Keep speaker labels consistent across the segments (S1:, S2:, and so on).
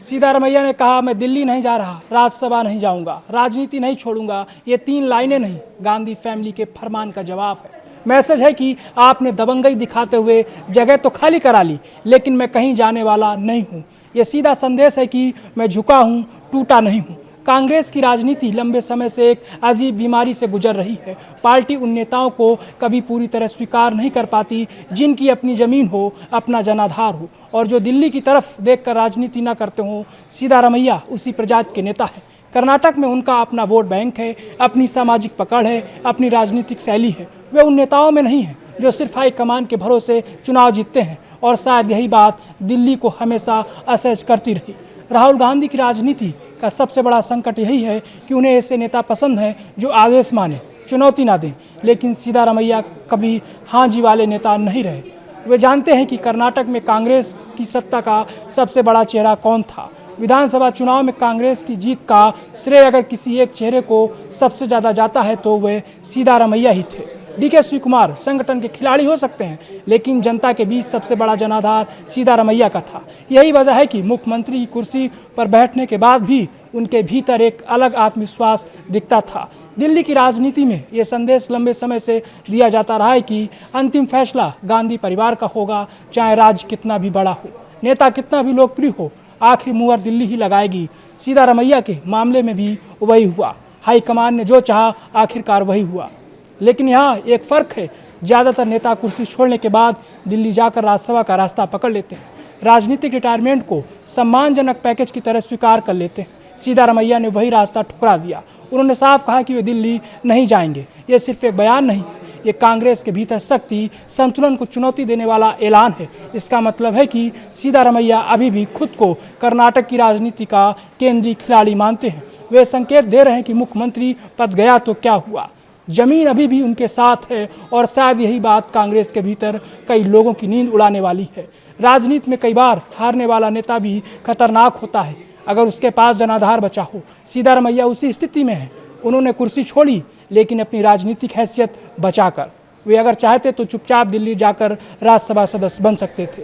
S1: सिद्धारमैया ने कहा, मैं दिल्ली नहीं जा रहा, राज्यसभा नहीं जाऊंगा, राजनीति नहीं छोड़ूंगा। ये 3 लाइनें नहीं, गांधी फैमिली के फरमान का जवाब है। मैसेज है कि आपने दबंगई दिखाते हुए जगह तो खाली करा ली, लेकिन मैं कहीं जाने वाला नहीं हूँ। ये सीधा संदेश है कि मैं झुका हूँ, टूटा नहीं हूँ। कांग्रेस की राजनीति लंबे समय से एक अजीब बीमारी से गुजर रही है। पार्टी उन नेताओं को कभी पूरी तरह स्वीकार नहीं कर पाती जिनकी अपनी ज़मीन हो, अपना जनाधार हो, और जो दिल्ली की तरफ देखकर राजनीति ना करते हों। सिद्धारमैया उसी प्रजाति के नेता है। कर्नाटक में उनका अपना वोट बैंक है, अपनी सामाजिक पकड़ है, अपनी राजनीतिक शैली है। वे उन नेताओं में नहीं हैं जो सिर्फ हाईकमान के भरोसे चुनाव जीतते हैं, और शायद यही बात दिल्ली को हमेशा असहज करती रही। राहुल गांधी की राजनीति का सबसे बड़ा संकट यही है कि उन्हें ऐसे नेता पसंद हैं जो आदेश माने, चुनौती ना दें। लेकिन सिद्धारमैया कभी हाँ जी वाले नेता नहीं रहे। वे जानते हैं कि कर्नाटक में कांग्रेस की सत्ता का सबसे बड़ा चेहरा कौन था। विधानसभा चुनाव में कांग्रेस की जीत का श्रेय अगर किसी एक चेहरे को सबसे ज़्यादा जाता है तो वे सिद्धारमैया ही थे। डीके शिवकुमार संगठन के खिलाड़ी हो सकते हैं, लेकिन जनता के बीच सबसे बड़ा जनाधार सिद्धारमैया का था। यही वजह है कि मुख्यमंत्री की कुर्सी पर बैठने के बाद भी उनके भीतर एक अलग आत्मविश्वास दिखता था। दिल्ली की राजनीति में ये संदेश लंबे समय से दिया जाता रहा है कि अंतिम फैसला गांधी परिवार का होगा, चाहे राज्य कितना भी बड़ा हो, नेता कितना भी लोकप्रिय हो, आखिर मुहर दिल्ली ही लगाएगी। सिद्धारमैया के मामले में भी वही हुआ। हाईकमान ने जो चाहा आखिरकार वही हुआ। लेकिन यहाँ एक फ़र्क है, ज़्यादातर नेता कुर्सी छोड़ने के बाद दिल्ली जाकर राज्यसभा का रास्ता पकड़ लेते हैं, राजनीतिक रिटायरमेंट को सम्मानजनक पैकेज की तरह स्वीकार कर लेते हैं। सिद्धारमैया ने वही रास्ता ठुकरा दिया। उन्होंने साफ कहा कि वे दिल्ली नहीं जाएंगे। ये सिर्फ एक बयान नहीं है, ये कांग्रेस के भीतर शक्ति संतुलन को चुनौती देने वाला ऐलान है। इसका मतलब है कि सिद्धारमैया अभी भी खुद को कर्नाटक की राजनीति का केंद्रीय खिलाड़ी मानते हैं। वे संकेत दे रहे हैं कि मुख्यमंत्री पद गया तो क्या हुआ, जमीन अभी भी उनके साथ है, और शायद यही बात कांग्रेस के भीतर कई लोगों की नींद उड़ाने वाली है। राजनीति में कई बार हारने वाला नेता भी खतरनाक होता है अगर उसके पास जनाधार बचा हो। सिद्धारमैया उसी स्थिति में है। उन्होंने कुर्सी छोड़ी, लेकिन अपनी राजनीतिक हैसियत बचाकर। वे अगर चाहते तो चुपचाप दिल्ली जाकर राज्यसभा सदस्य बन सकते थे,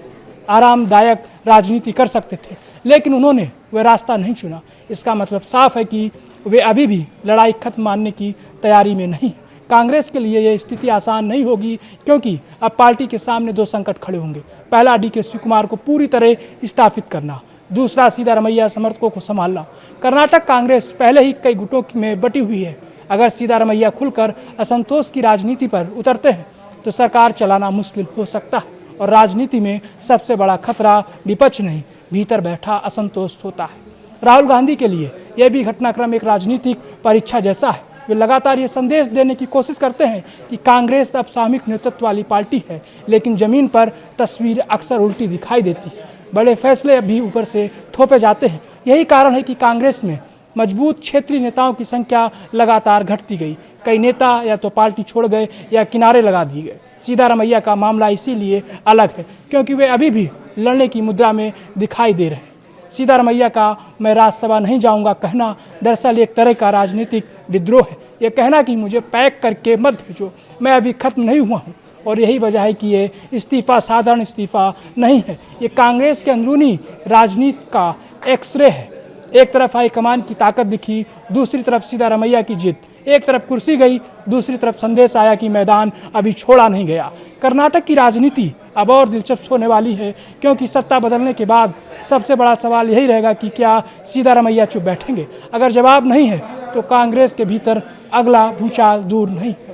S1: आरामदायक राजनीति कर सकते थे, लेकिन उन्होंने वह रास्ता नहीं चुना। इसका मतलब साफ है कि वे अभी भी लड़ाई खत्म मानने की तैयारी में नहीं। कांग्रेस के लिए यह स्थिति आसान नहीं होगी, क्योंकि अब पार्टी के सामने 2 संकट खड़े होंगे। पहला, डीके शिवकुमार को पूरी तरह स्थापित करना, दूसरा सिद्धारमैया समर्थकों को संभालना। कर्नाटक कांग्रेस पहले ही कई गुटों में बटी हुई है। अगर सिद्धारमैया खुलकर असंतोष की राजनीति पर उतरते हैं तो सरकार चलाना मुश्किल हो सकता है, और राजनीति में सबसे बड़ा खतरा विपक्ष नहीं, भीतर बैठा असंतोष होता है। राहुल गांधी के लिए यह भी घटनाक्रम एक राजनीतिक परीक्षा जैसा है। वे लगातार ये संदेश देने की कोशिश करते हैं कि कांग्रेस अब सामूहिक नेतृत्व वाली पार्टी है, लेकिन ज़मीन पर तस्वीर अक्सर उल्टी दिखाई देती है। बड़े फैसले भी ऊपर से थोपे जाते हैं। यही कारण है कि कांग्रेस में मजबूत क्षेत्रीय नेताओं की संख्या लगातार घटती गई। कई नेता या तो पार्टी छोड़ गए या किनारे लगा दिए गए। सिद्धारमैया का मामला इसीलिए अलग है क्योंकि वे अभी भी लड़ने की मुद्रा में दिखाई दे रहे हैं। सिद्धारमैया का मैं राज्यसभा नहीं जाऊंगा कहना दरअसल एक तरह का राजनीतिक विद्रोह है। ये कहना कि मुझे पैक करके मत भेजो, मैं अभी खत्म नहीं हुआ हूँ। और यही वजह है कि ये इस्तीफ़ा साधारण इस्तीफ़ा नहीं है, ये कांग्रेस के अंदरूनी राजनीति का एक्सरे है। एक तरफ हाईकमान की ताकत दिखी, दूसरी तरफ सिद्धारमैया की जिद। एक तरफ कुर्सी गई, दूसरी तरफ संदेश आया कि मैदान अभी छोड़ा नहीं गया। कर्नाटक की राजनीति अब और दिलचस्प होने वाली है, क्योंकि सत्ता बदलने के बाद सबसे बड़ा सवाल यही रहेगा कि क्या सिद्धारमैया चुप बैठेंगे। अगर जवाब नहीं है तो कांग्रेस के भीतर अगला भूचाल दूर नहीं है।